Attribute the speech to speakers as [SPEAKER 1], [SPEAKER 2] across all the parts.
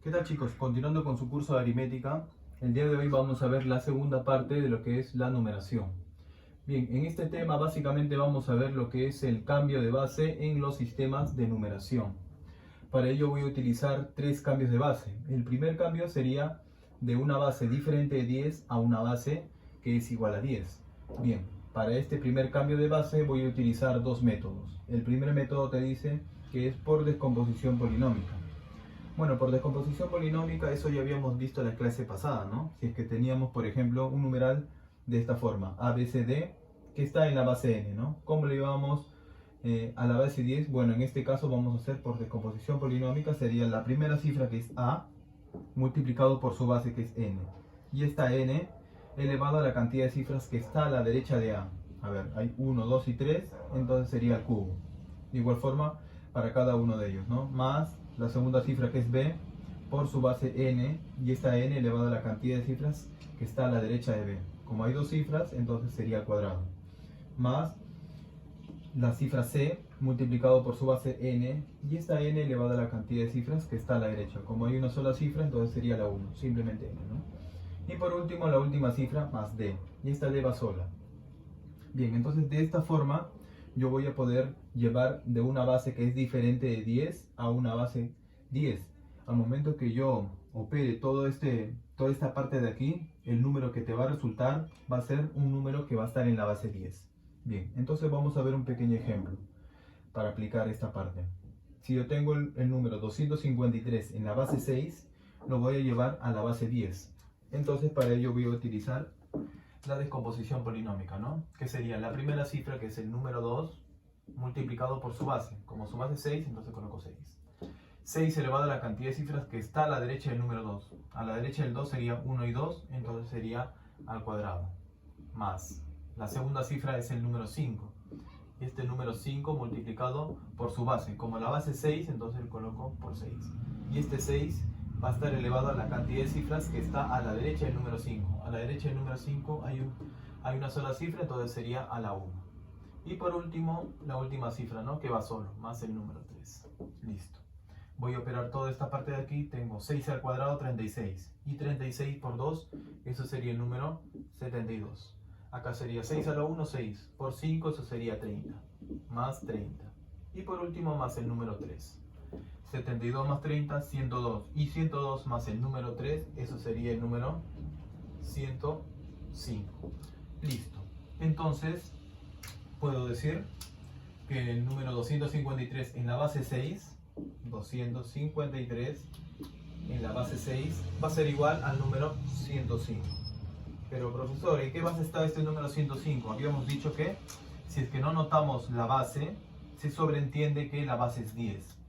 [SPEAKER 1] ¿Qué tal, chicos? Continuando con su curso de aritmética, el día de hoy vamos a ver la segunda parte de lo que es la numeración. Bien, en este tema básicamente vamos a ver lo que es el cambio de base en los sistemas de numeración. Para ello voy a utilizar tres cambios de base. El primer cambio sería de una base diferente de 10 a una base que es igual a 10. Bien, para este primer cambio de base voy a utilizar dos métodos. El primer método te dice que es por descomposición polinómica. Bueno, por descomposición polinómica, eso ya habíamos visto en la clase pasada, ¿no? Si es que teníamos, por ejemplo, un numeral de esta forma, A, B, C, D, que está en la base n, ¿no? ¿Cómo le llevamos a la base 10? Bueno, en este caso vamos a hacer por descomposición polinómica, sería la primera cifra, que es A, multiplicado por su base, que es n. Y esta n elevado a la cantidad de cifras que está a la derecha de A. A ver, hay 1, 2 y 3, entonces sería el cubo. De igual forma para cada uno de ellos, ¿no? Más la segunda cifra, que es b, por su base n, y esta n elevado a la cantidad de cifras que está a la derecha de b. Como hay dos cifras, entonces sería al cuadrado. Más la cifra c multiplicado por su base n, y esta n elevada a la cantidad de cifras que está a la derecha. Como hay una sola cifra, entonces sería la 1, simplemente n, ¿no? Y por último la última cifra más d, y esta d va sola. Bien, entonces de esta forma yo voy a poder llevar de una base que es diferente de 10 a una base 10. Al momento que yo opere toda esta parte de aquí, el número que te va a resultar va a ser un número que va a estar en la base 10. Bien, entonces vamos a ver un pequeño ejemplo para aplicar esta parte. Si yo tengo el número 253 en la base 6, lo voy a llevar a la base 10. Entonces para ello voy a utilizar la descomposición polinómica, ¿no? Que sería la primera cifra, que es el número 2, multiplicado por su base. Como su base es 6, entonces coloco 6. 6 elevado a la cantidad de cifras que está a la derecha del número 2. A la derecha del 2 sería 1 y 2, entonces sería al cuadrado. Más la segunda cifra es el número 5. Este número 5 multiplicado por su base. Como la base es 6, entonces coloco por 6. Y este 6 va a estar elevado a la cantidad de cifras que está a la derecha del número 5. A la derecha del número 5 hay una sola cifra, entonces sería a la 1. Y por último, la última cifra, ¿no? Que va solo, más el número 3. Listo. Voy a operar toda esta parte de aquí. Tengo 6 al cuadrado, 36. Y 36 por 2, eso sería el número 72. Acá sería 6 a la 1, 6. Por 5, eso sería 30. Más 30. Y por último, más el número 3. 72 más 30, 102. Y 102 más el número 3, eso sería el número 105. Listo. Entonces, puedo decir que el número 253 en la base 6, 253 en la base 6, va a ser igual al número 105. Pero profesor, ¿en qué base está este número 105? Habíamos dicho que si es que no notamos la base, se sobreentiende que la base es 10.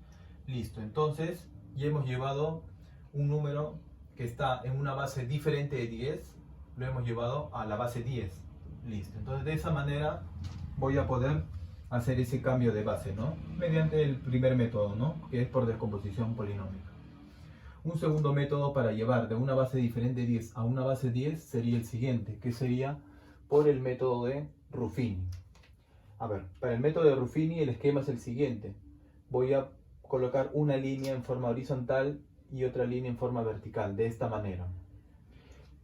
[SPEAKER 1] Listo, entonces ya hemos llevado un número que está en una base diferente de 10, lo hemos llevado a la base 10. Listo, entonces de esa manera voy a poder hacer ese cambio de base, ¿no? Mediante el primer método, ¿no? Que es por descomposición polinómica. Un segundo método para llevar de una base diferente de 10 a una base 10 sería el siguiente, que sería por el método de Ruffini. A ver, para el método de Ruffini el esquema es el siguiente. Voy a colocar una línea en forma horizontal y otra línea en forma vertical, de esta manera.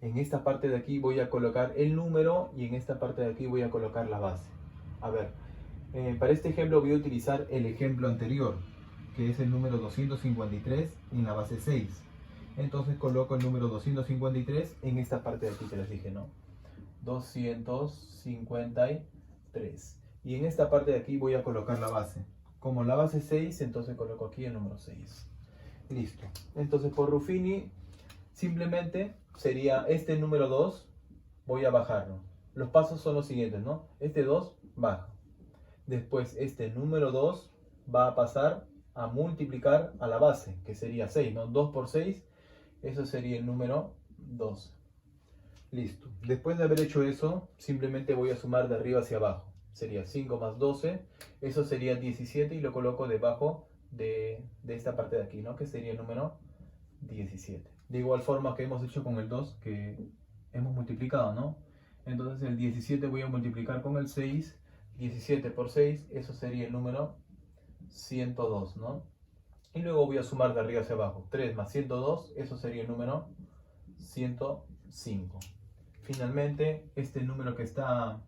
[SPEAKER 1] En esta parte de aquí voy a colocar el número y en esta parte de aquí voy a colocar la base. A ver, para este ejemplo voy a utilizar el ejemplo anterior, que es el número 253 en la base 6. Entonces coloco el número 253 en esta parte de aquí que les dije, ¿no? 253. Y en esta parte de aquí voy a colocar la base. Como la base es 6, entonces coloco aquí el número 6. Listo. Entonces por Ruffini simplemente sería este número 2, voy a bajarlo. Los pasos son los siguientes, ¿no? Este 2 baja. Después este número 2 va a pasar a multiplicar a la base, que sería 6, ¿no? 2 por 6, eso sería el número 12. Listo. Después de haber hecho eso, simplemente voy a sumar de arriba hacia abajo. Sería 5 más 12, eso sería 17 y lo coloco debajo de esta parte de aquí, ¿no? Que sería el número 17. De igual forma que hemos hecho con el 2, que hemos multiplicado, ¿no? Entonces el 17 voy a multiplicar con el 6, 17 por 6, eso sería el número 102, ¿no? Y luego voy a sumar de arriba hacia abajo. 3 más 102, eso sería el número 105. Finalmente, este número que está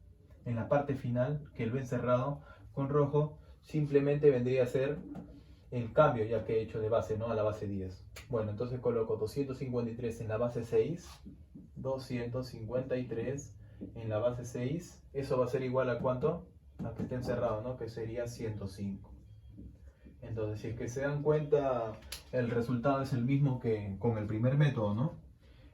[SPEAKER 1] en la parte final, que lo he encerrado con rojo, simplemente vendría a ser el cambio ya que he hecho de base, ¿no? A la base 10. Bueno, entonces coloco 253 en la base 6, 253 en la base 6, eso va a ser igual a ¿cuánto? A que esté encerrado, ¿no? Que sería 105. Entonces, si es que se dan cuenta, el resultado es el mismo que con el primer método, ¿no?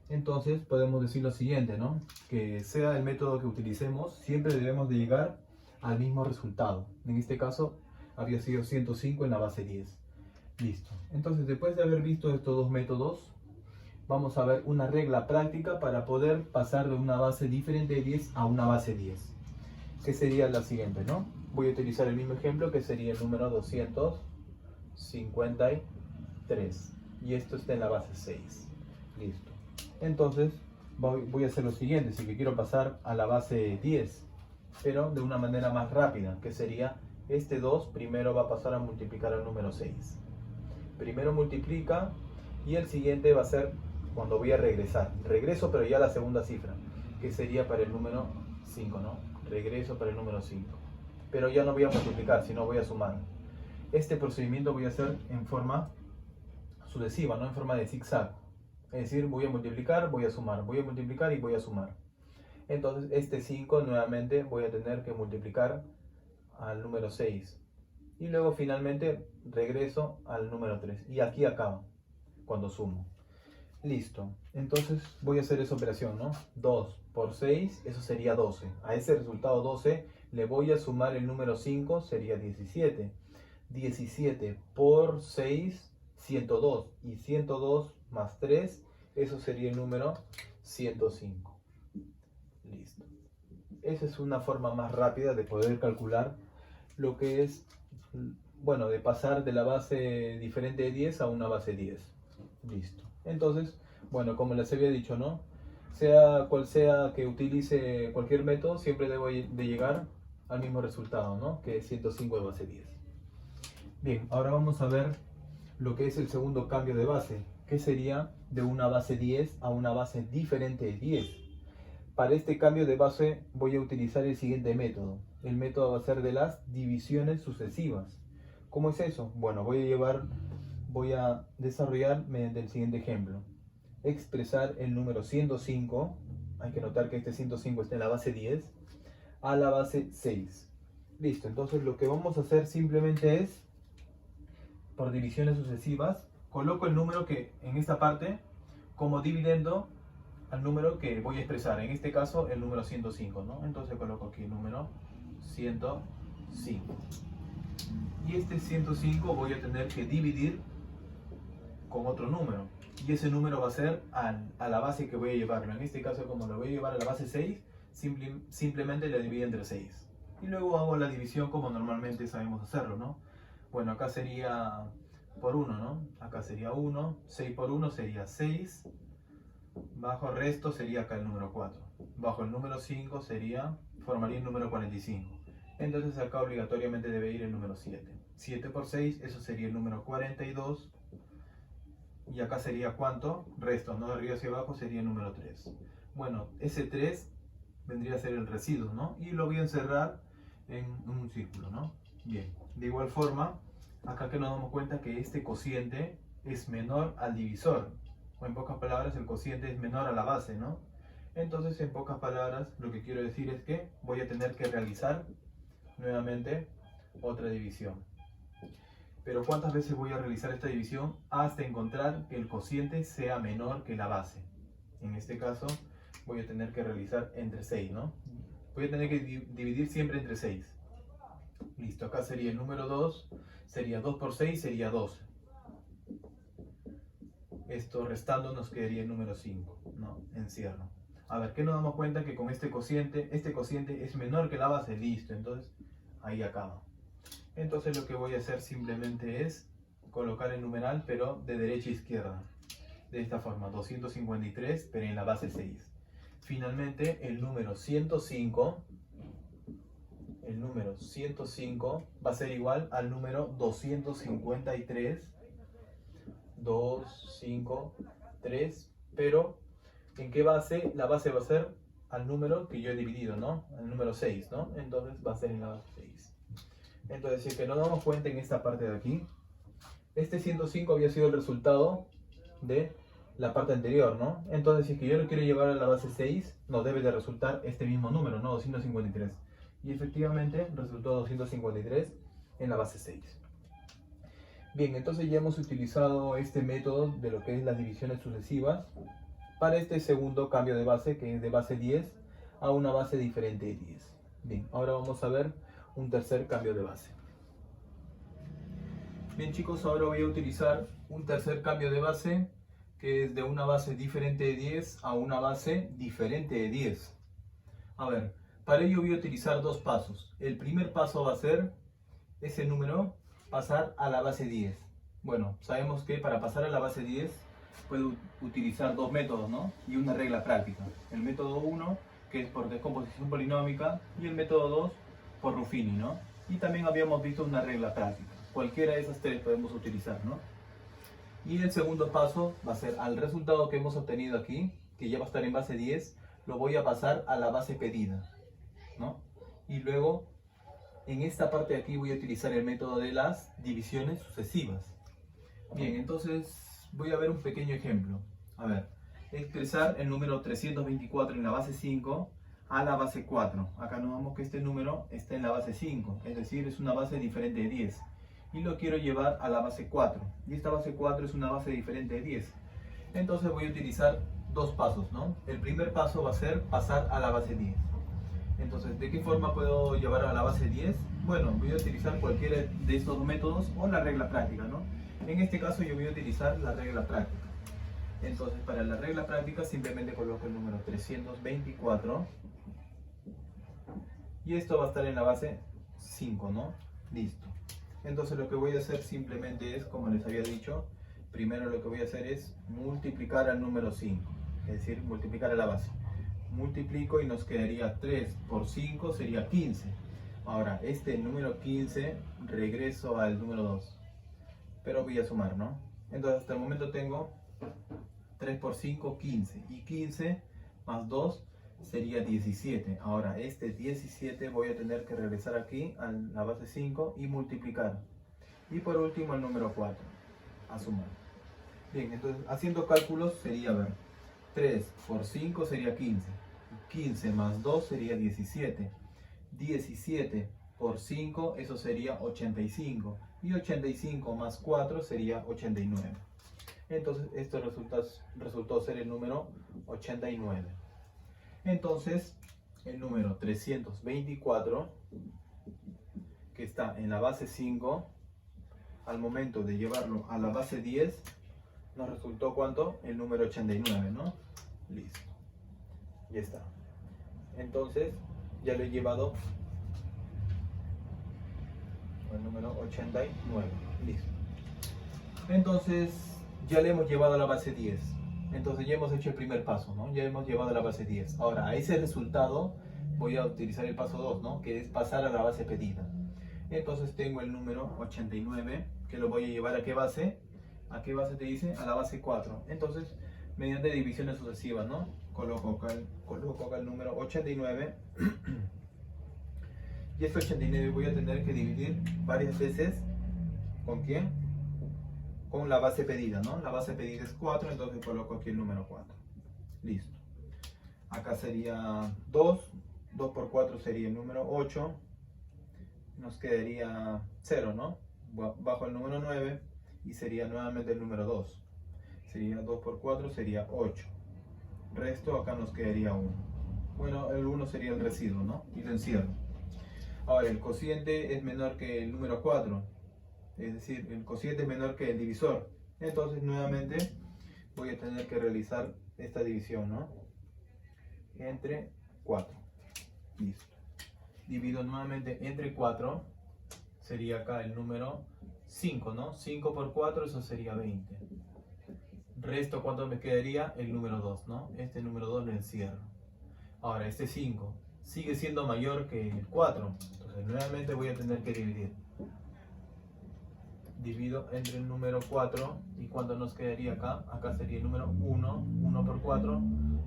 [SPEAKER 1] Entonces, podemos decir lo siguiente, ¿no? Que sea el método que utilicemos, siempre debemos de llegar al mismo resultado. En este caso, había sido 105 en la base 10. Listo. Entonces, después de haber visto estos dos métodos, vamos a ver una regla práctica para poder pasar de una base diferente de 10 a una base 10. Que sería la siguiente, ¿no? Voy a utilizar el mismo ejemplo que sería el número 253. Y esto está en la base 6. Listo. Entonces, voy a hacer lo siguiente, si que quiero pasar a la base 10, pero de una manera más rápida, que sería este 2 primero va a pasar a multiplicar al número 6. Primero multiplica y el siguiente va a ser cuando voy a regresar. Regreso, pero ya la segunda cifra, que sería para el número 5, ¿no? Regreso para el número 5. Pero ya no voy a multiplicar, sino voy a sumar. Este procedimiento voy a hacer en forma sucesiva, no en forma de zigzag. Es decir, voy a multiplicar, voy a sumar, voy a multiplicar y voy a sumar. Entonces, este 5 nuevamente voy a tener que multiplicar al número 6. Y luego finalmente regreso al número 3. Y aquí acaba, cuando sumo. Listo. Entonces voy a hacer esa operación, ¿no? 2 por 6, eso sería 12. A ese resultado 12 le voy a sumar el número 5, sería 17. 17 por 6, 102. Y 102 más 3, eso sería el número 105. Listo. Esa es una forma más rápida de poder calcular lo que es, bueno, de pasar de la base diferente de 10 a una base 10. Listo. Entonces, bueno, como les había dicho, ¿no? Sea cual sea que utilice cualquier método, siempre debo de llegar al mismo resultado, ¿no? Que es 105 de base 10. Bien, ahora vamos a ver lo que es el segundo cambio de base, que sería de una base 10 a una base diferente de 10. Para este cambio de base voy a utilizar el siguiente método. El método va a ser de las divisiones sucesivas. ¿Cómo es eso? Bueno, voy a desarrollar mediante el siguiente ejemplo. Expresar el número 105, hay que notar que este 105 está en la base 10, a la base 6. Listo, entonces lo que vamos a hacer simplemente es, por divisiones sucesivas, coloco el número que en esta parte como dividendo al número que voy a expresar, en este caso el número 105, ¿no? Entonces coloco aquí el número 105. Y este 105 voy a tener que dividir con otro número. Y ese número va a ser a la base que voy a llevarlo. En este caso, como lo voy a llevar a la base 6, simplemente le divido entre 6. Y luego hago la división como normalmente sabemos hacerlo, ¿no? Bueno, acá sería por 1, ¿no? Acá sería 1, 6 por 1 sería 6. Bajo el resto sería acá el número 4. Bajo el número 5 formaría el número 45. Entonces acá obligatoriamente debe ir el número 7. 7 por 6, eso sería el número 42. Y acá sería ¿cuánto? Resto, ¿no? De arriba hacia abajo sería el número 3. Bueno, ese 3 vendría a ser el residuo, ¿no? Y lo voy a encerrar en un círculo, ¿no? Bien, de igual forma, acá que nos damos cuenta que este cociente es menor al divisor. O en pocas palabras, el cociente es menor a la base, ¿no? Entonces, en pocas palabras, lo que quiero decir es que voy a tener que realizar nuevamente otra división. Pero ¿cuántas veces voy a realizar esta división? Hasta encontrar que el cociente sea menor que la base. En este caso, voy a tener que realizar entre 6, ¿no? Voy a tener que dividir siempre entre 6. Listo, acá sería el número 2, sería 2 por 6, sería 12. Esto restando nos quedaría el número 5, ¿no? Encierro. A ver, ¿qué nos damos cuenta? Que con este cociente es menor que la base, listo, entonces ahí acaba. Entonces lo que voy a hacer simplemente es colocar el numeral, pero de derecha a izquierda. De esta forma, 253, pero en la base 6. Finalmente, el número 105 va a ser igual al número 253 2, 5, 3, pero ¿en qué base? La base va a ser al número que yo he dividido, ¿no? Al número 6, ¿no? Entonces va a ser en la base 6. Entonces, si es que nos damos cuenta en esta parte de aquí, este 105 había sido el resultado de la parte anterior, ¿no? Entonces, si es que yo lo quiero llevar a la base 6, nos debe de resultar este mismo número, ¿no? 253. Y efectivamente resultó 253 en la base 6. Bien, entonces ya hemos utilizado este método de lo que es las divisiones sucesivas para este segundo cambio de base, que es de base 10 a una base diferente de 10. Bien, ahora vamos a ver un tercer cambio de base. Bien chicos, ahora voy a utilizar un tercer cambio de base, que es de una base diferente de 10 a una base diferente de 10. A ver, para ello voy a utilizar dos pasos. El primer paso va a ser ese número pasar a la base 10. Bueno, sabemos que para pasar a la base 10 puedo utilizar dos métodos, ¿no? Y una regla práctica. El método 1, que es por descomposición polinómica, y el método 2 por Ruffini, ¿no? Y también habíamos visto una regla práctica. Cualquiera de esas tres podemos utilizar, ¿no? Y el segundo paso va a ser al resultado que hemos obtenido aquí, que ya va a estar en base 10, lo voy a pasar a la base pedida, ¿no? Y luego, en esta parte de aquí voy a utilizar el método de las divisiones sucesivas. Bien, entonces voy a ver un pequeño ejemplo. A ver, expresar el número 324 en la base 5 a la base 4. Acá nos vemos que este número está en la base 5, es decir, es una base diferente de 10. Y lo quiero llevar a la base 4. Y esta base 4 es una base diferente de 10. Entonces voy a utilizar dos pasos, ¿no? El primer paso va a ser pasar a la base 10. Entonces, ¿de qué forma puedo llevar a la base 10? Bueno, voy a utilizar cualquiera de estos métodos o la regla práctica, ¿no? En este caso yo voy a utilizar la regla práctica. Entonces, para la regla práctica simplemente coloco el número 324. Y esto va a estar en la base 5, ¿no? Listo. Entonces lo que voy a hacer simplemente es, como les había dicho, primero lo que voy a hacer es multiplicar al número 5. Es decir, multiplicar a la base. Multiplico y nos quedaría 3 por 5 sería 15. Ahora, este número 15 regreso al número 2. Pero voy a sumar, ¿no? Entonces hasta el momento tengo 3 por 5, 15. Y 15 más 2 sería 17. Ahora, este 17 voy a tener que regresar aquí a la base 5 y multiplicar. Y por último el número 4, a sumar. Bien, entonces haciendo cálculos sería, a ver, 3 por 5 sería 15. 15 más 2 sería 17. 17 por 5, eso sería 85. Y 85 más 4 sería 89. Entonces esto resultó ser el número 89. Entonces el número 324, que está en la base 5, al momento de llevarlo a la base 10, nos resultó ¿cuánto? El número 89, ¿no? Listo. Ya está. Entonces ya lo he llevado al número 89. Listo. Entonces ya le hemos llevado a la base 10. Entonces ya hemos hecho el primer paso, ¿no? Ya hemos llevado a la base 10. Ahora, a ese resultado voy a utilizar el paso 2, ¿no? Que es pasar a la base pedida. Entonces tengo el número 89, que lo voy a llevar ¿a qué base? ¿A qué base te dice? A la base 4. Entonces, mediante divisiones sucesivas, ¿no? Coloco acá el número 89. Y este 89 voy a tener que dividir varias veces. ¿Con quién? Con la base pedida, ¿no? La base pedida es 4, entonces coloco aquí el número 4. Listo. Acá sería 2. 2 por 4 sería el número 8. Nos quedaría 0, ¿no? Bajo el número 9 y sería nuevamente el número 2. Sería 2 por 4, sería 8. Resto, acá nos quedaría 1. Bueno, el 1 sería el residuo, ¿no? Y lo encierro. Ahora, el cociente es menor que el número 4. Es decir, el cociente es menor que el divisor. Entonces, nuevamente, voy a tener que realizar esta división, ¿no? Entre 4. Listo. Divido nuevamente entre 4. Sería acá el número 5, ¿no? 5 por 4, eso sería 20. Resto, ¿cuánto me quedaría? El número 2, ¿no? Este número 2 lo encierro. Ahora, este 5 sigue siendo mayor que el 4. Entonces, nuevamente voy a tener que dividir. divido entre el número 4, y ¿cuánto nos quedaría acá? Acá sería el número 1, 1 por 4,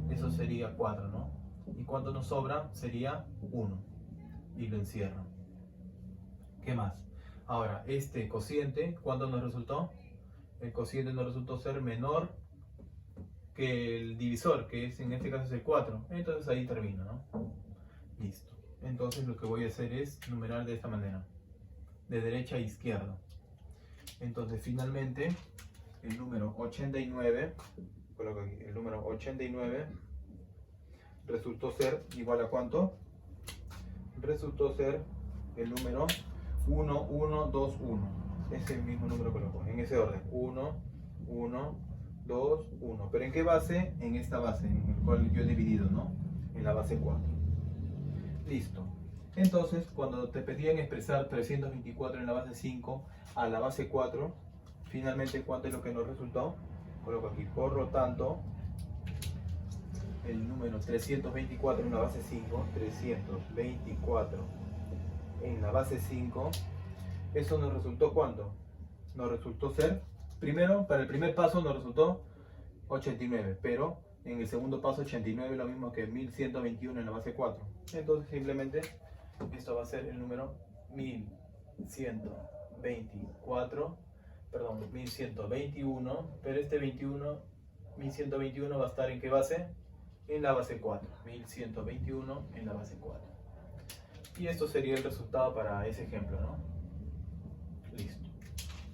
[SPEAKER 1] eso sería 4, ¿no? ¿Y cuánto nos sobra? Sería 1, y lo encierro. ¿Qué más? Ahora, este cociente, ¿cuánto nos resultó? El cociente nos resultó ser menor que el divisor, que es en este caso es el 4. Entonces ahí termino, ¿no? Listo. Entonces lo que voy a hacer es numerar de esta manera, de derecha a izquierda. Entonces finalmente el número 89, coloco aquí, el número 89 resultó ser igual a ¿cuánto? Resultó ser el número 1, 1, 2, 1. Ese mismo número coloco, en ese orden. 1, 1, 2, 1. ¿Pero en qué base? En esta base, en la cual yo he dividido, ¿no? En la base 4. Listo. Entonces, cuando te pedían expresar 324 en la base 5 a la base 4, finalmente, ¿cuánto es lo que nos resultó? Coloco aquí. Por lo tanto, el número 324 en la base 5, 324 en la base 5, eso nos resultó ¿cuánto? Nos resultó ser, primero, para el primer paso nos resultó 89, pero en el segundo paso 89 es lo mismo que 1121 en la base 4. Entonces simplemente esto va a ser el número 1121, pero este 1121 va a estar ¿en qué base? En la base 4, 1121 en la base 4. Y esto sería el resultado para ese ejemplo, ¿no? Listo.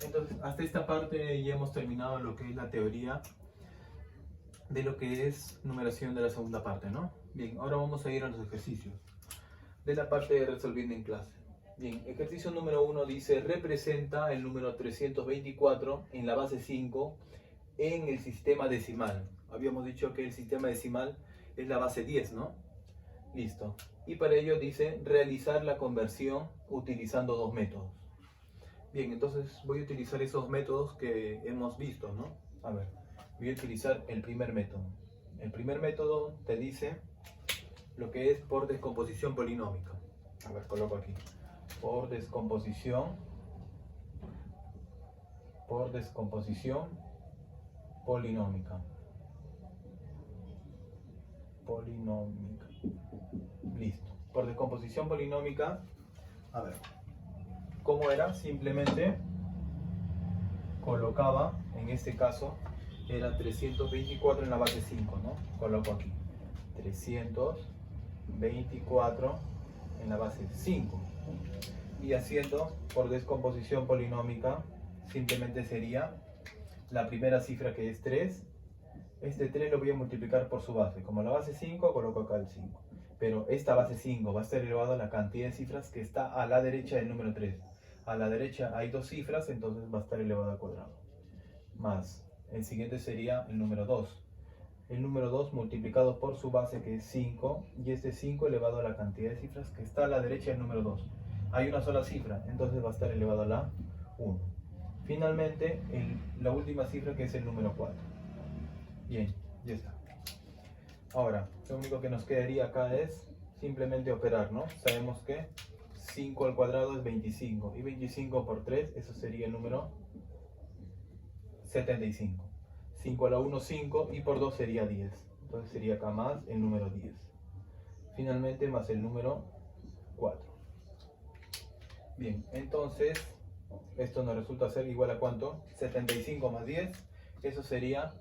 [SPEAKER 1] Entonces, hasta esta parte ya hemos terminado lo que es la teoría de lo que es numeración de la segunda parte, ¿no? Bien, ahora vamos a ir a los ejercicios de la parte de resolviendo en clase. Bien, ejercicio número 1 dice, representa el número 324 en la base 5 en el sistema decimal. Habíamos dicho que el sistema decimal es la base 10, ¿no? Listo. Y para ello dice, realizar la conversión utilizando dos métodos. Bien, entonces voy a utilizar esos métodos que hemos visto, ¿no? A ver, voy a utilizar el primer método. El primer método te dice lo que es por descomposición polinómica. A ver, coloco aquí. Por descomposición polinómica. Listo. Por descomposición polinómica, a ver, ¿cómo era? Simplemente colocaba, en este caso, era 324 en la base 5, ¿no? Coloco aquí 324 en la base 5. Y haciendo por descomposición polinómica, simplemente sería la primera cifra, que es 3. Este 3 lo voy a multiplicar por su base. Como la base 5, coloco acá el 5. Pero esta base 5 va a estar elevado a la cantidad de cifras que está a la derecha del número 3. A la derecha hay dos cifras, entonces va a estar elevado al cuadrado. Más, el siguiente sería el número 2. El número 2 multiplicado por su base, que es 5. Y este 5 elevado a la cantidad de cifras que está a la derecha del número 2. Hay una sola cifra, entonces va a estar elevado a la 1. Finalmente, la última cifra, que es el número 4. Bien, ya está. Ahora, lo único que nos quedaría acá es simplemente operar, ¿no? Sabemos que 5 al cuadrado es 25. Y 25 por 3, eso sería el número 75. 5 a la 1, 5. Y por 2 sería 10. Entonces sería acá más el número 10. Finalmente, más el número 4. Bien, entonces, esto nos resulta ser igual a ¿cuánto? 75 más 10. Eso sería...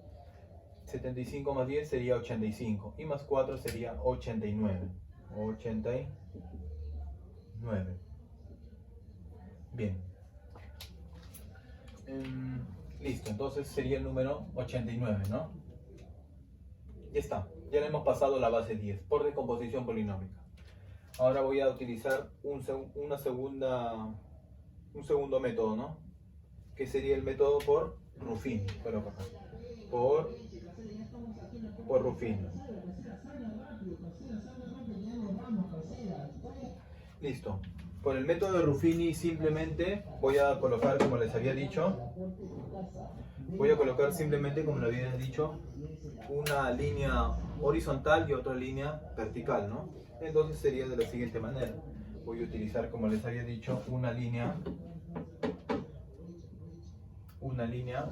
[SPEAKER 1] 75 más 10 sería 85 y más 4 sería 89. Bien. Listo, entonces sería el número 89, ¿no? Ya está, ya le hemos pasado la base 10 por descomposición polinómica. Ahora voy a utilizar un segundo método, ¿no? Que sería el método por Ruffini. Coloco acá. Por Ruffini. Listo. Por el método de Ruffini simplemente voy a colocar, como les había dicho, una línea horizontal y otra línea vertical, ¿no? Entonces sería de la siguiente manera. Voy a utilizar, como les había dicho, una línea una línea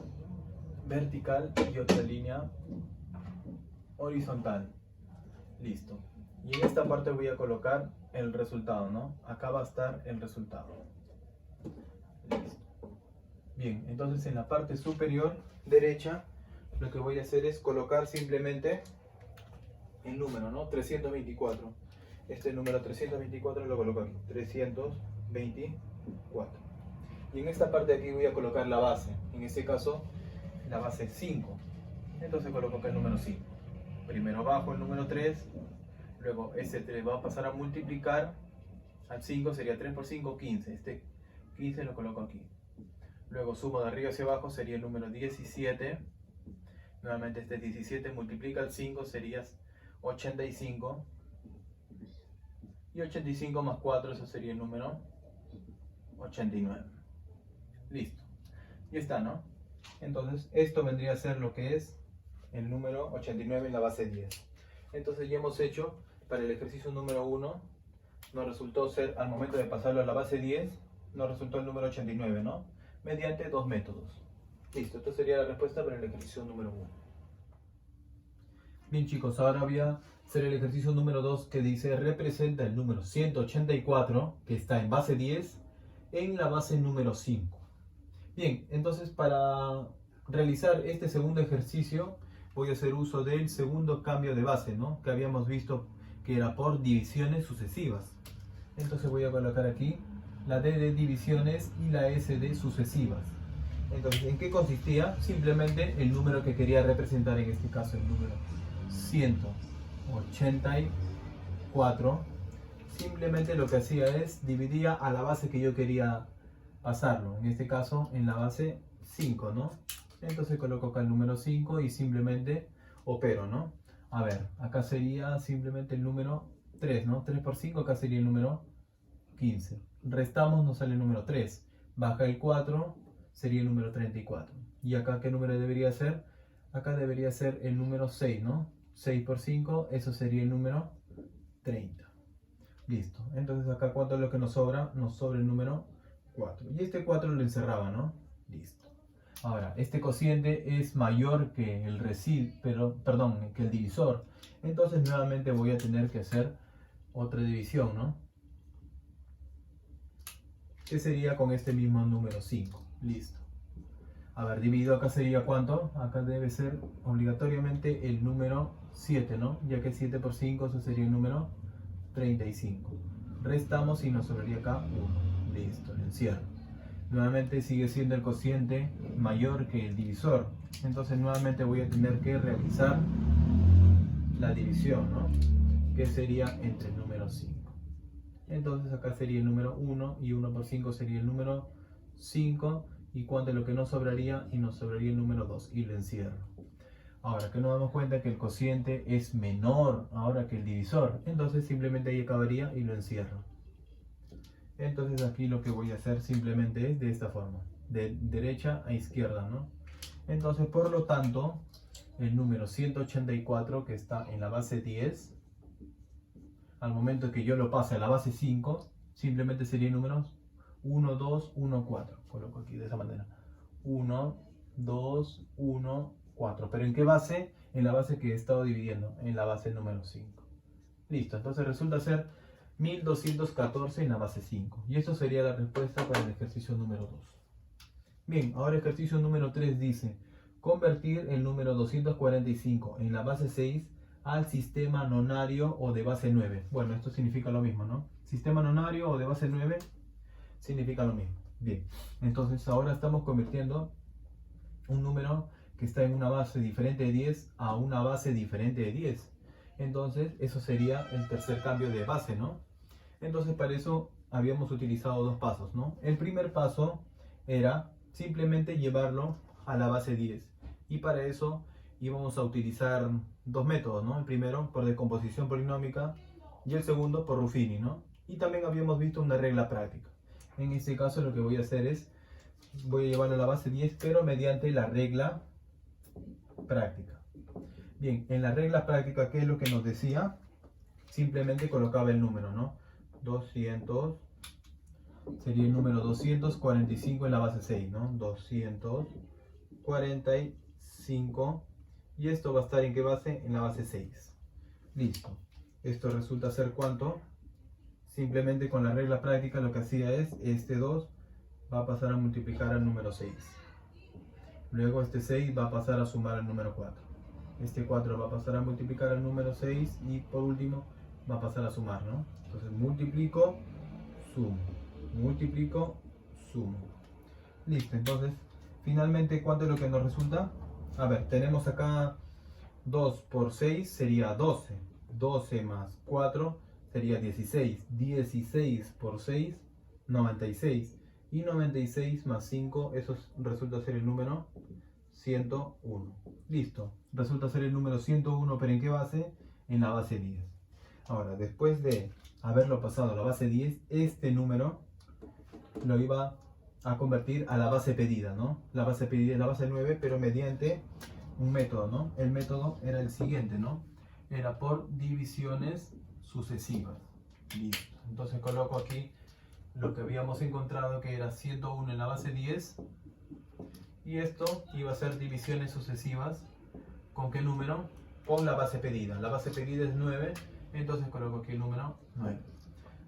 [SPEAKER 1] vertical y otra línea horizontal. Listo. Y en esta parte voy a colocar el resultado, ¿no? Acá va a estar el resultado. Listo. Bien, entonces en la parte superior derecha lo que voy a hacer es colocar simplemente el número, ¿no? 324. Este número 324 lo coloco aquí, 324. Y en esta parte de aquí voy a colocar la base, en este caso la base 5. Entonces coloco acá el número 5. Primero bajo el número 3, luego ese 3 va a pasar a multiplicar al 5, sería 3 por 5, 15. Este 15 lo coloco aquí. Luego sumo de arriba hacia abajo, sería el número 17. Nuevamente este 17 multiplica al 5, sería 85. Y 85 más 4, eso sería el número 89. Listo. Ya está, ¿no? Entonces esto vendría a ser lo que es el número 89 en la base 10. Entonces ya hemos hecho para el ejercicio número 1, nos resultó ser, al momento de pasarlo a la base 10, nos resultó el número 89, ¿no? Mediante dos métodos. Listo, esto sería la respuesta para el ejercicio número 1. Bien chicos, ahora voy a hacer el ejercicio número 2 que dice representa el número 184 que está en base 10 en la base número 5. Bien, entonces para realizar este segundo ejercicio voy a hacer uso del segundo cambio de base, ¿no? Que habíamos visto que era por divisiones sucesivas. Entonces voy a colocar aquí la D de divisiones y la S de sucesivas. Entonces, ¿en qué consistía? Simplemente el número que quería representar, en este caso el número 184. Simplemente lo que hacía es dividía a la base que yo quería pasarlo, en este caso en la base 5, ¿no? Entonces coloco acá el número 5 y simplemente opero, ¿no? A ver, acá sería simplemente el número 3, ¿no? 3 por 5, acá sería el número 15. Restamos, nos sale el número 3. Baja el 4, sería el número 34. ¿Y acá qué número debería ser? Acá debería ser el número 6, ¿no? 6 por 5, eso sería el número 30. Listo. Entonces acá, ¿cuánto es lo que nos sobra? Nos sobra el número 4. Y este 4 lo encerraba, ¿no? Listo. Ahora, este cociente es mayor que el que el divisor. Entonces nuevamente voy a tener que hacer otra división, ¿no? Que sería con este mismo número 5. Listo. A ver, dividido acá sería ¿cuánto? Acá debe ser obligatoriamente el número 7, ¿no? Ya que 7 por 5, eso sería el número 35. Restamos y nos sobraría acá 1. Listo, lo encierro. Nuevamente sigue siendo el cociente mayor que el divisor. Entonces nuevamente voy a tener que realizar la división, ¿no? Que sería entre el número 5. Entonces acá sería el número 1 y 1 por 5 sería el número 5. ¿Y cuánto es lo que nos sobraría? Y nos sobraría el número 2 y lo encierro. Ahora que nos damos cuenta que el cociente es menor ahora que el divisor, entonces simplemente ahí acabaría y lo encierro. Entonces aquí lo que voy a hacer simplemente es de esta forma, de derecha a izquierda, ¿no? Entonces por lo tanto, el número 184 que está en la base 10, al momento que yo lo pase a la base 5, simplemente serían números 1, 2, 1, 4. Coloco aquí de esa manera. 1, 2, 1, 4. ¿Pero en qué base? En la base que he estado dividiendo, en la base número 5. Listo, entonces resulta ser 1214 en la base 5. Y eso sería la respuesta para el ejercicio número 2. Bien, ahora el ejercicio número 3 dice convertir el número 245 en la base 6 al sistema nonario o de base 9. Bueno, esto significa lo mismo, ¿no? Sistema nonario o de base 9 significa lo mismo. Bien, entonces ahora estamos convirtiendo un número que está en una base diferente de 10 a una base diferente de 10. Entonces eso sería el tercer cambio de base, ¿no? Entonces para eso habíamos utilizado dos pasos, ¿no? El primer paso era simplemente llevarlo a la base 10. Y para eso íbamos a utilizar dos métodos, ¿no? El primero por descomposición polinómica y el segundo por Ruffini, ¿no? Y también habíamos visto una regla práctica. En este caso lo que voy a hacer es, voy a llevarlo a la base 10, pero mediante la regla práctica. Bien, en la regla práctica, ¿qué es lo que nos decía? Simplemente colocaba el número, ¿no? 200 sería el número 245 en la base 6, ¿no? 245. Y esto va a estar en qué base? En la base 6. Listo. Esto resulta ser ¿cuánto? Simplemente con la regla práctica lo que hacía es, este 2 va a pasar a multiplicar al número 6. Luego este 6 va a pasar a sumar al número 4. Este 4 va a pasar a multiplicar al número 6 y por último va a pasar a sumar, ¿no? Entonces multiplico, sumo, multiplico, sumo. Listo, entonces finalmente ¿cuánto es lo que nos resulta? A ver, tenemos acá 2 por 6 sería 12. 12 más 4 sería 16. 16 por 6, 96. Y 96 más 5, eso resulta ser el número 101. Listo. Resulta ser el número 101, pero ¿en qué base? En la base 10. Ahora, después de haberlo pasado a la base 10, este número lo iba a convertir a la base pedida, ¿no? La base pedida es la base 9, pero mediante un método, ¿no? El método era el siguiente, ¿no? Era por divisiones sucesivas. Listo. Entonces coloco aquí lo que habíamos encontrado, que era 101 en la base 10, y esto iba a ser divisiones sucesivas. ¿Con qué número? Con la base pedida. La base pedida es 9, entonces coloco aquí el número 9.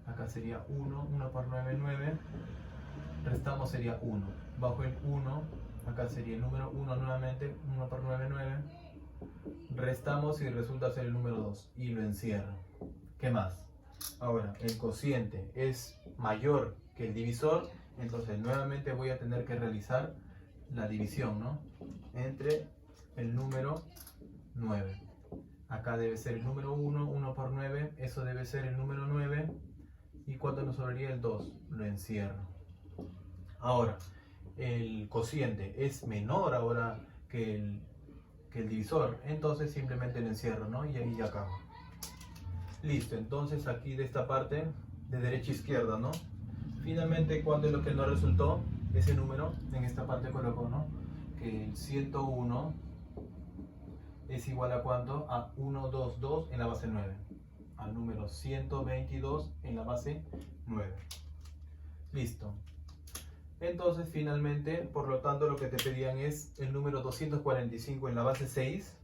[SPEAKER 1] Acá sería 1, 1 por 9, 9. Restamos sería 1. Bajo el 1, acá sería el número 1 nuevamente, 1 por 9, 9. Restamos y resulta ser el número 2 y lo encierro. ¿Qué más? Ahora, el cociente es mayor que el divisor, entonces nuevamente voy a tener que realizar la división, ¿no? Entre el número 9. Acá debe ser el número 1, 1 por 9, eso debe ser el número 9. ¿Y cuánto nos sobraría? El 2, lo encierro. Ahora, el cociente es menor ahora que el divisor, entonces simplemente lo encierro, ¿no? Y ahí ya acabo. Listo, entonces aquí de esta parte, de derecha a izquierda, ¿no? Finalmente, ¿cuánto es lo que nos resultó? Ese número, en esta parte coloco, ¿no? Que el 101 es igual a ¿cuánto? A 122 en la base 9. Al número 122 en la base 9. Listo. Entonces, finalmente, por lo tanto, lo que te pedían es el número 245 en la base 6.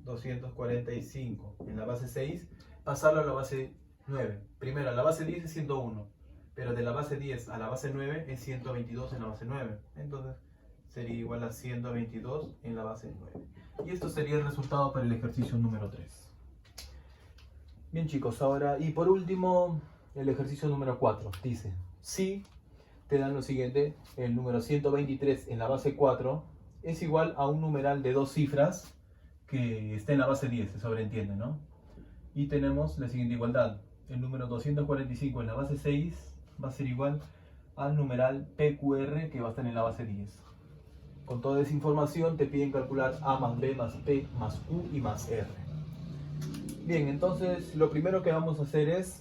[SPEAKER 1] 245 en la base 6, pasarlo a la base 9. Primero, a la base 10 es 101, pero de la base 10 a la base 9 es 122 en la base 9. Entonces, sería igual a 122 en la base 9. Y esto sería el resultado para el ejercicio número 3. Bien, chicos, ahora, y por último, el ejercicio número 4. Dice, si te dan lo siguiente, el número 123 en la base 4 es igual a un numeral de 2 cifras que está en la base 10, se sobreentiende, ¿no? Y tenemos la siguiente igualdad. El número 245 en la base 6 va a ser igual al numeral PQR que va a estar en la base 10. Con toda esa información te piden calcular A más B más P más Q y más R. Bien, entonces lo primero que vamos a hacer es,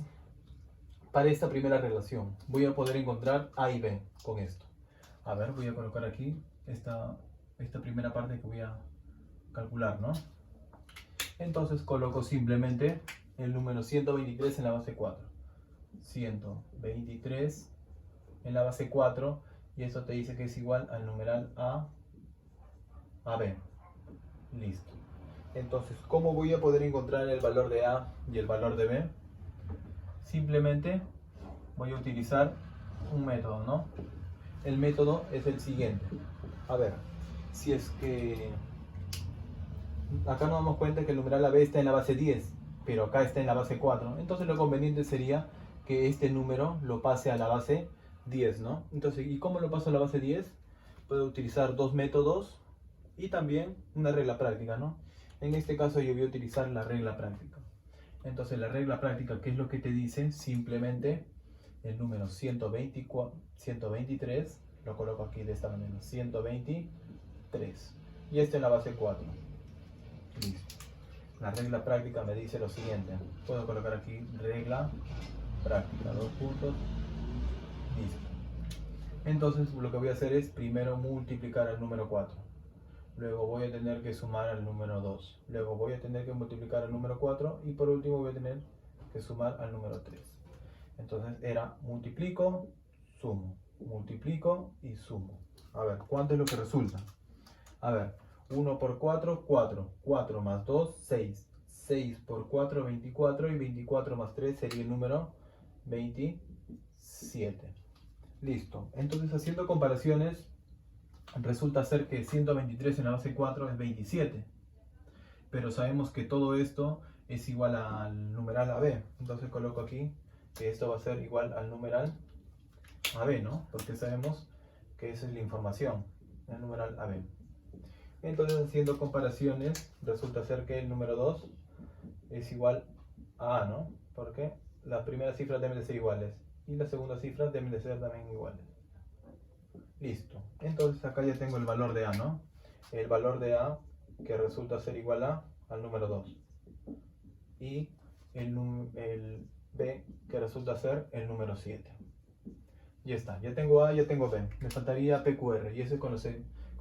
[SPEAKER 1] para esta primera relación, voy a poder encontrar A y B con esto. A ver, voy a colocar aquí esta primera parte que voy a calcular, ¿no? Entonces coloco simplemente el número 123 en la base 4. 123 en la base 4, y eso te dice que es igual al numeral A B. Listo. Entonces, ¿cómo voy a poder encontrar el valor de A y el valor de B? Simplemente voy a utilizar un método, ¿no? El método es el siguiente. A ver, si es que acá nos damos cuenta que el numeral AB está en la base 10, pero acá está en la base 4. Entonces lo conveniente sería que este número lo pase a la base 10, ¿no? Entonces, ¿y cómo lo paso a la base 10? Puedo utilizar dos métodos y también una regla práctica, ¿no? En este caso yo voy a utilizar la regla práctica. Entonces la regla práctica, ¿qué es lo que te dice? Simplemente el número 123, lo coloco aquí de esta manera, 123. Y este en la base 4. Listo. La regla práctica me dice lo siguiente. Puedo colocar aquí regla práctica, 2 puntos. Listo. Entonces lo que voy a hacer es primero multiplicar al número 4. Luego voy a tener que sumar al número 2. Luego voy a tener que multiplicar al número 4. Y por último voy a tener que sumar al número 3. Entonces era multiplico, sumo. Multiplico y sumo. A ver, ¿cuánto es lo que resulta? A ver, 1 por 4, 4. 4 más 2, 6. 6 por 4, 24. Y 24 más 3 sería el número 27. Listo. Entonces, haciendo comparaciones, resulta ser que 123 en la base 4 es 27. Pero sabemos que todo esto es igual al numeral AB. Entonces coloco aquí que esto va a ser igual al numeral AB, ¿no? Porque sabemos que esa es la información, el numeral AB. Entonces, haciendo comparaciones, resulta ser que el número 2 es igual a A, ¿no? Porque las primeras cifras deben de ser iguales y las segundas cifras deben de ser también iguales. Listo. Entonces acá ya tengo el valor de A, ¿no? El valor de A que resulta ser igual al número 2. Y el B que resulta ser el número 7. Ya está, ya tengo A, ya tengo B. Me faltaría PQR y eso es con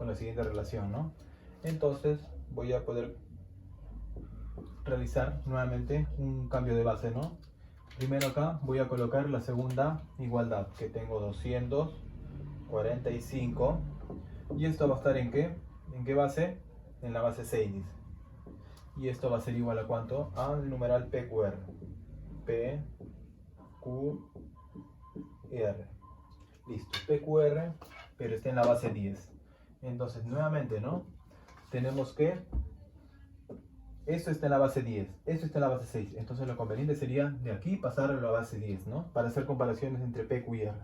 [SPEAKER 1] la siguiente relación, ¿no? Entonces voy a poder realizar nuevamente un cambio de base, ¿no? Primero acá voy a colocar la segunda igualdad, que tengo 245. ¿Y esto va a estar en qué? ¿En qué base? En la base 6, dice. Y esto va a ser igual a ¿cuánto? Al numeral PQR. P, Q, R. Listo, PQR, pero está en la base 10. Entonces, nuevamente, ¿no? Tenemos que esto está en la base 10, esto está en la base 6. Entonces, lo conveniente sería de aquí pasar a la base 10, ¿no? Para hacer comparaciones entre PQ y R.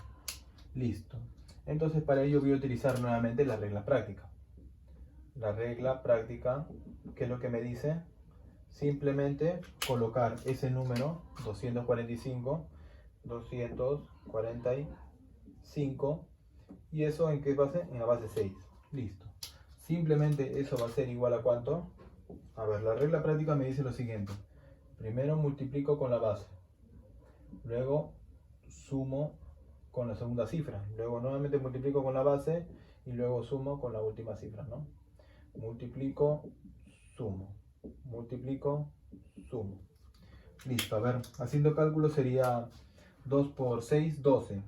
[SPEAKER 1] Listo. Entonces, para ello voy a utilizar nuevamente la regla práctica. La regla práctica, ¿qué es lo que me dice? Simplemente colocar ese número, 245, ¿y eso en qué base? En la base 6. Listo. Simplemente eso va a ser igual a ¿cuánto? A ver, la regla práctica me dice lo siguiente. Primero multiplico con la base. Luego sumo con la segunda cifra. Luego nuevamente multiplico con la base y luego sumo con la última cifra, ¿no? Multiplico, sumo. Multiplico, sumo. Listo, a ver, haciendo cálculo sería 2 por 6, 12.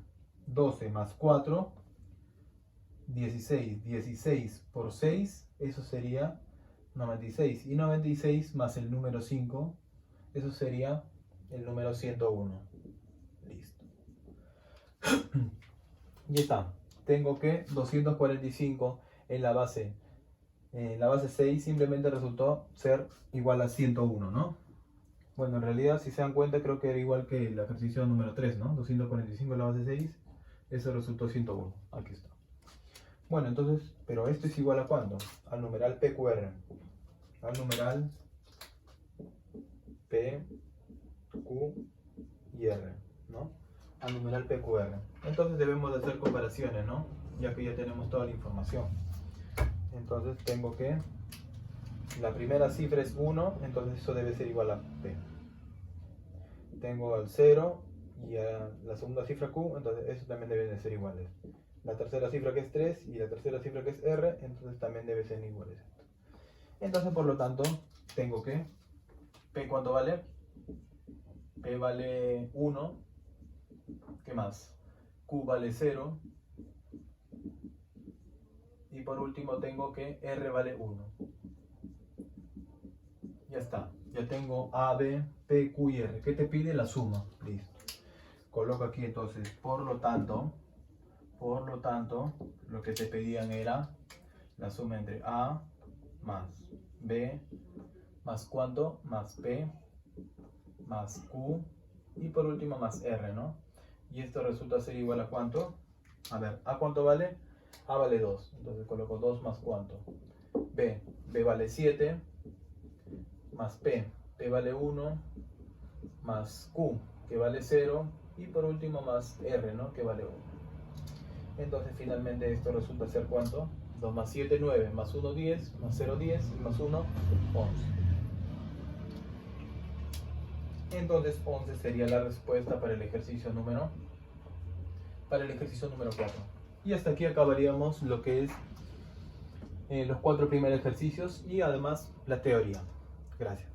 [SPEAKER 1] 12 más 4, 16. 16 por 6, eso sería 96. Y 96 más el número 5, eso sería el número 101. Listo. Ya está. Tengo que 245 en la base 6 simplemente resultó ser igual a 101, ¿no? Bueno, en realidad, si se dan cuenta, creo que era igual que el ejercicio número 3, ¿no? 245 en la base 6, eso resultó 101. Aquí está. Bueno, entonces, pero esto es igual a ¿cuánto? Al numeral PQR. Al numeral P, Q y R, ¿no? Al numeral PQR. Entonces debemos de hacer comparaciones, ¿no? Ya que ya tenemos toda la información. Entonces tengo que la primera cifra es 1, entonces eso debe ser igual a P. Tengo el 0 y la segunda cifra Q, entonces eso también deben de ser iguales. La tercera cifra que es 3 y la tercera cifra que es R, entonces también deben ser iguales. Entonces, por lo tanto, tengo que P, ¿cuánto vale? P vale 1. ¿Qué más? Q vale 0. Y por último tengo que R vale 1. Ya está. Ya tengo A, B, P, Q y R. ¿Qué te pide? La suma. Listo. Coloco aquí entonces, por lo tanto, lo que te pedían era la suma entre A más B más ¿cuánto? Más P más Q y por último más R, ¿no? Y esto resulta ser igual a ¿cuánto? A ver, ¿A cuánto vale? A vale 2, entonces coloco 2 más ¿cuánto? B vale 7, más P vale 1, más Q, que vale 0, y por último más R, ¿no? Que vale 1. Entonces finalmente esto resulta ser ¿cuánto? 2 más 7, 9, más 1, 10, más 0, 10, y más 1, 11. Entonces 11 sería la respuesta para el ejercicio número 4. Y hasta aquí acabaríamos lo que es los 4 primeros ejercicios y además la teoría. Gracias.